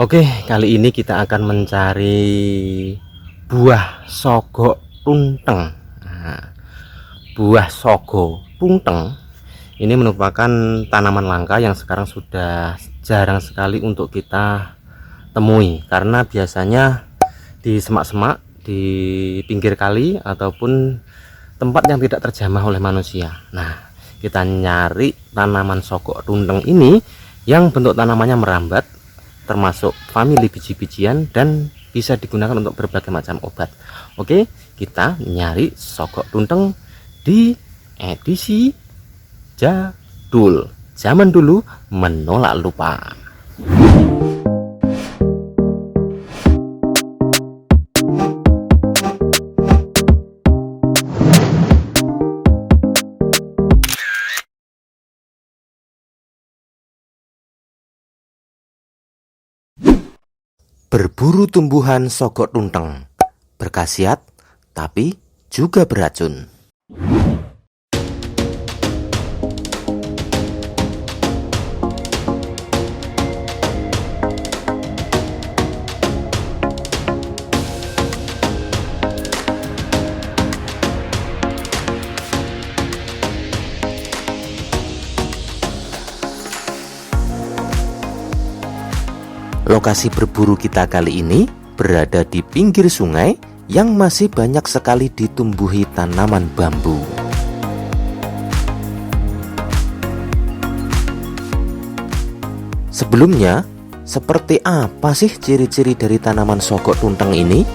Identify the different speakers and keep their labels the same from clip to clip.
Speaker 1: Oke, kali ini kita akan mencari buah sogo tunteng. Nah, buah sogo tunteng ini merupakan tanaman langka yang sekarang sudah jarang sekali untuk kita temui, karena biasanya di semak-semak, di pinggir kali ataupun tempat yang tidak terjamah oleh manusia. Nah, kita nyari tanaman sogo tunteng ini yang bentuk tanamannya merambat, termasuk famili biji-bijian dan bisa digunakan untuk berbagai macam obat. Oke, kita nyari sogok tunteng di edisi jadul, zaman dulu menolak lupa. Berburu tumbuhan sogok tunteng, berkhasiat tapi juga beracun. Lokasi berburu kita kali ini berada di pinggir sungai yang masih banyak sekali ditumbuhi tanaman bambu. Sebelumnya, seperti apa sih ciri-ciri dari tanaman sogok tunteng ini?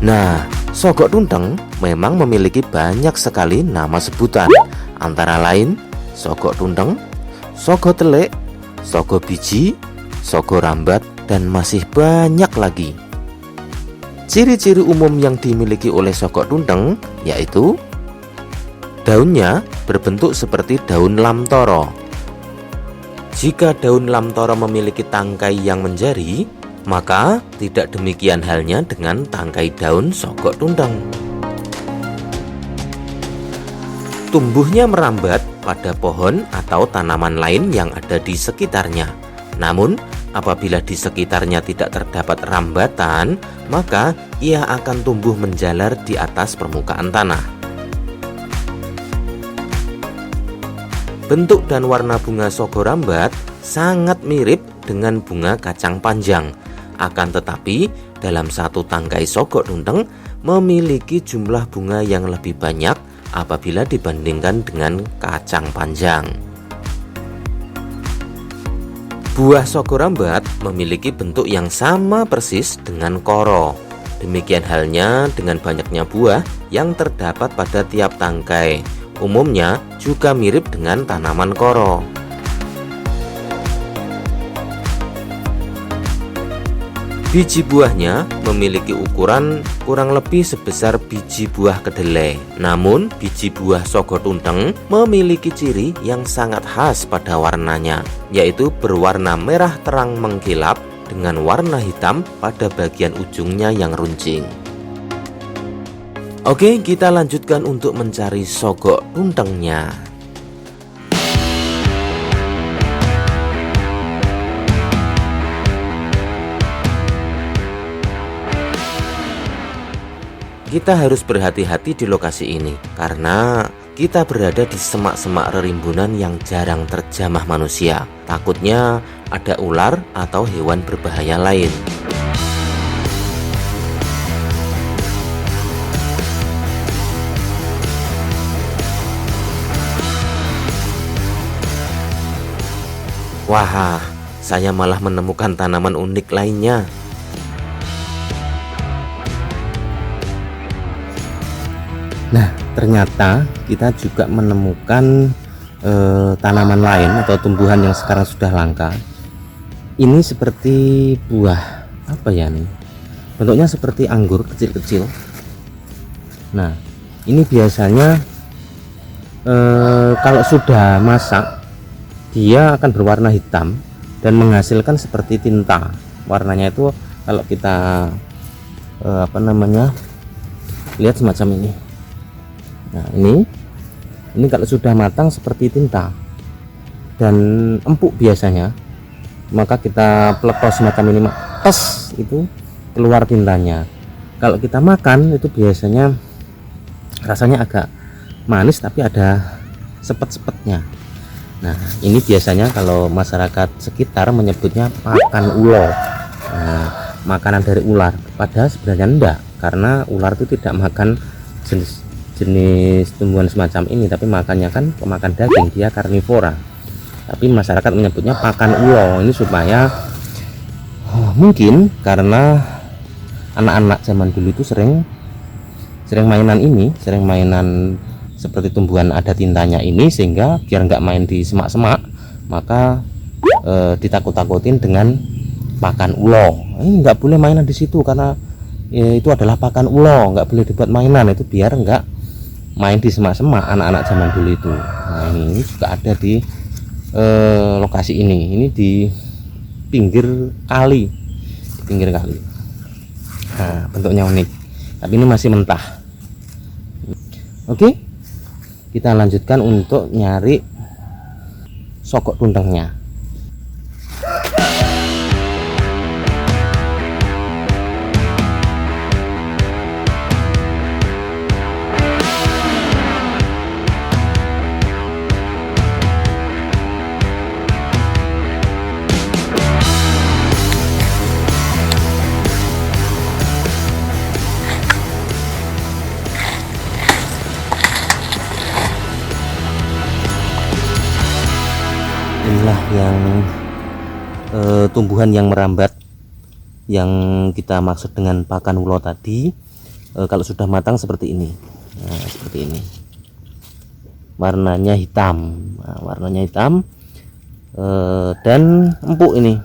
Speaker 1: Nah, sogok tunteng memang memiliki banyak sekali nama sebutan, antara lain sogok tunteng, sogo telek, sogo biji, sogo rambat, dan masih banyak lagi. Ciri-ciri umum yang dimiliki oleh sogok tunteng yaitu daunnya berbentuk seperti daun lamtoro. Jika daun lamtoro memiliki tangkai yang menjari, maka tidak demikian halnya dengan tangkai daun sogok tunteng. Tumbuhnya merambat pada pohon atau tanaman lain yang ada di sekitarnya. Namun, apabila di sekitarnya tidak terdapat rambatan, maka ia akan tumbuh menjalar di atas permukaan tanah. Bentuk dan warna bunga sogo rambat sangat mirip dengan bunga kacang panjang. Akan tetapi, dalam satu tangkai sogok tunteng memiliki jumlah bunga yang lebih banyak apabila dibandingkan dengan kacang panjang. Buah sogo rambat memiliki bentuk yang sama persis dengan koro. Demikian halnya dengan banyaknya buah yang terdapat pada tiap tangkai. Umumnya juga mirip dengan tanaman koro. Biji buahnya memiliki ukuran kurang lebih sebesar biji buah kedelai. Namun, biji buah sogo tunteng memiliki ciri yang sangat khas pada warnanya, yaitu berwarna merah terang mengkilap dengan warna hitam pada bagian ujungnya yang runcing. Oke, kita lanjutkan untuk mencari sogok tuntengnya. Kita harus berhati-hati di lokasi ini karena kita berada di semak-semak rerimbunan yang jarang terjamah manusia. Takutnya ada ular atau hewan berbahaya lain. Wah, saya malah menemukan tanaman unik lainnya. Nah, ternyata kita juga menemukan tanaman lain atau tumbuhan yang sekarang sudah langka. Ini seperti buah apa ya nih? Bentuknya seperti anggur kecil-kecil. Nah, ini biasanya kalau sudah masak, dia akan berwarna hitam dan menghasilkan seperti tinta. Warnanya itu kalau kita lihat semacam ini. Nah, ini kalau sudah matang seperti tinta dan empuk biasanya. maka kita peletos semacam ini, tes itu keluar tintanya. Kalau kita makan itu biasanya rasanya agak manis tapi ada sepet-sepetnya. Nah, ini biasanya kalau masyarakat sekitar menyebutnya pakan ulo. Nah, makanan dari ular. Padahal sebenarnya enggak, karena ular itu tidak makan jenis tumbuhan semacam ini, tapi makannya kan pemakan daging, dia karnivora. Tapi masyarakat menyebutnya pakan ulo ini supaya mungkin karena anak-anak zaman dulu itu sering mainan ini, sering mainan seperti tumbuhan ada tintanya ini, sehingga biar nggak main di semak-semak maka ditakut-takutin dengan pakan ulo. Ini nggak boleh mainan di situ karena itu adalah pakan ulo, nggak boleh dibuat mainan, itu biar nggak main di semak-semak anak-anak zaman dulu itu. Nah, ini juga ada di lokasi ini di pinggir kali, Nah, bentuknya unik, tapi ini masih mentah. Oke, kita lanjutkan untuk nyari sogok tuntengnya. Inilah yang tumbuhan yang merambat yang kita maksud dengan pakan ulo tadi. Kalau sudah matang seperti ini. Nah, seperti ini, warnanya hitam. Dan empuk ini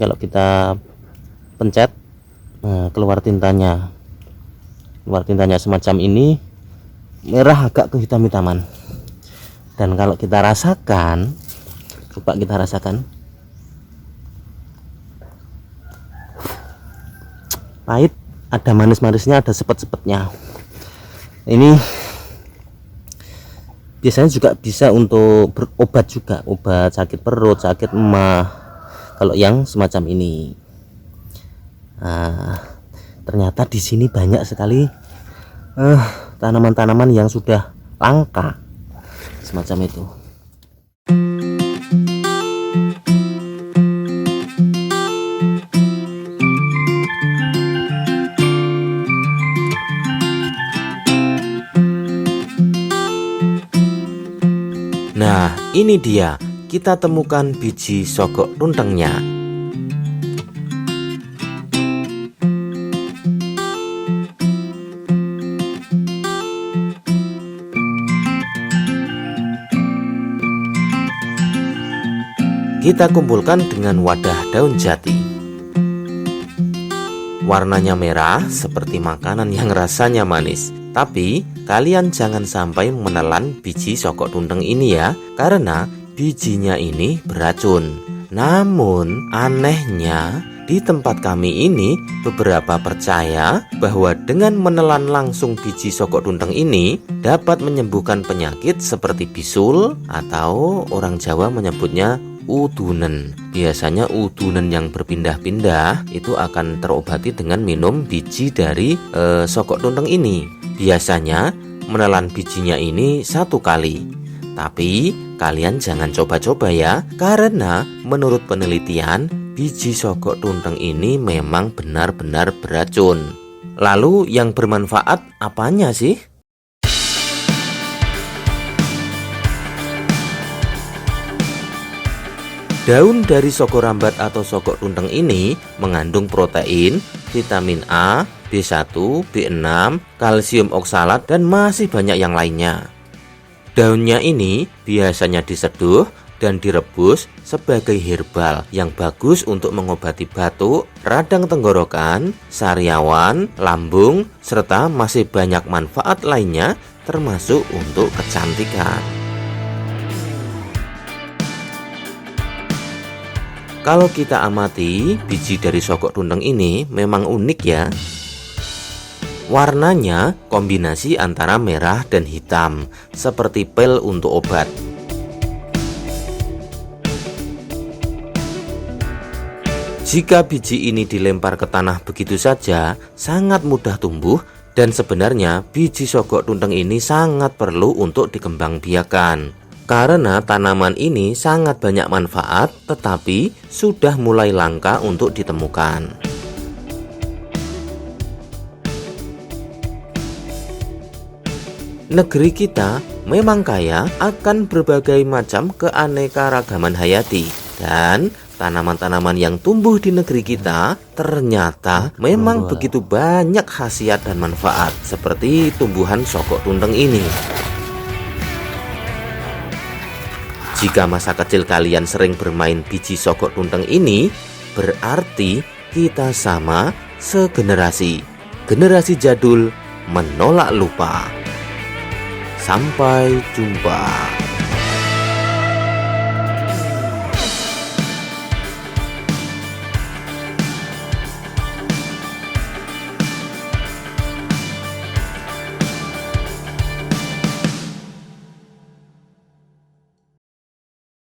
Speaker 1: kalau kita pencet keluar tintanya semacam ini, merah agak kehitam-hitaman. Dan kalau kita rasakan, coba kita rasakan, pahit, ada manis-manisnya, ada sepet-sepetnya. Ini biasanya juga bisa untuk berobat juga, obat sakit perut, sakit emah, kalau yang semacam ini. Nah, ternyata di sini banyak sekali tanaman-tanaman yang sudah langka semacam itu. Nah, ini dia, kita temukan biji sogok tuntengnya. Kita kumpulkan dengan wadah daun jati. Warnanya merah seperti makanan yang rasanya manis. Tapi kalian jangan sampai menelan biji sogok tunteng ini ya, karena bijinya ini beracun. Namun anehnya di tempat kami ini beberapa percaya bahwa dengan menelan langsung biji sogok tunteng ini dapat menyembuhkan penyakit seperti bisul atau orang Jawa menyebutnya udunen. Biasanya udunen yang berpindah-pindah itu akan terobati dengan minum biji dari sogok tunteng ini. Biasanya menelan bijinya ini 1 kali. Tapi kalian jangan coba-coba ya, karena menurut penelitian biji sogok tunteng ini memang benar-benar beracun. Lalu yang bermanfaat apanya sih? Daun dari sogok rambat atau sogok tunteng ini mengandung protein, vitamin A, B1, B6, kalsium oksalat, dan masih banyak yang lainnya. Daunnya ini biasanya diseduh dan direbus sebagai herbal yang bagus untuk mengobati batuk, radang tenggorokan, sariawan, lambung, serta masih banyak manfaat lainnya termasuk untuk kecantikan. Kalau kita amati, biji dari sogok tunteng ini memang unik ya. Warnanya kombinasi antara merah dan hitam, seperti pil untuk obat. Jika biji ini dilempar ke tanah begitu saja, sangat mudah tumbuh, dan sebenarnya biji sogok tunteng ini sangat perlu untuk dikembangbiakan. Karena tanaman ini sangat banyak manfaat, tetapi sudah mulai langka untuk ditemukan. Negeri kita memang kaya akan berbagai macam keanekaragaman hayati, dan tanaman-tanaman yang tumbuh di negeri kita ternyata memang begitu banyak khasiat dan manfaat, seperti tumbuhan sogok tunteng ini. Jika masa kecil kalian sering bermain biji sogok tunteng ini, berarti kita sama segenerasi. Generasi jadul menolak lupa. Sampai jumpa.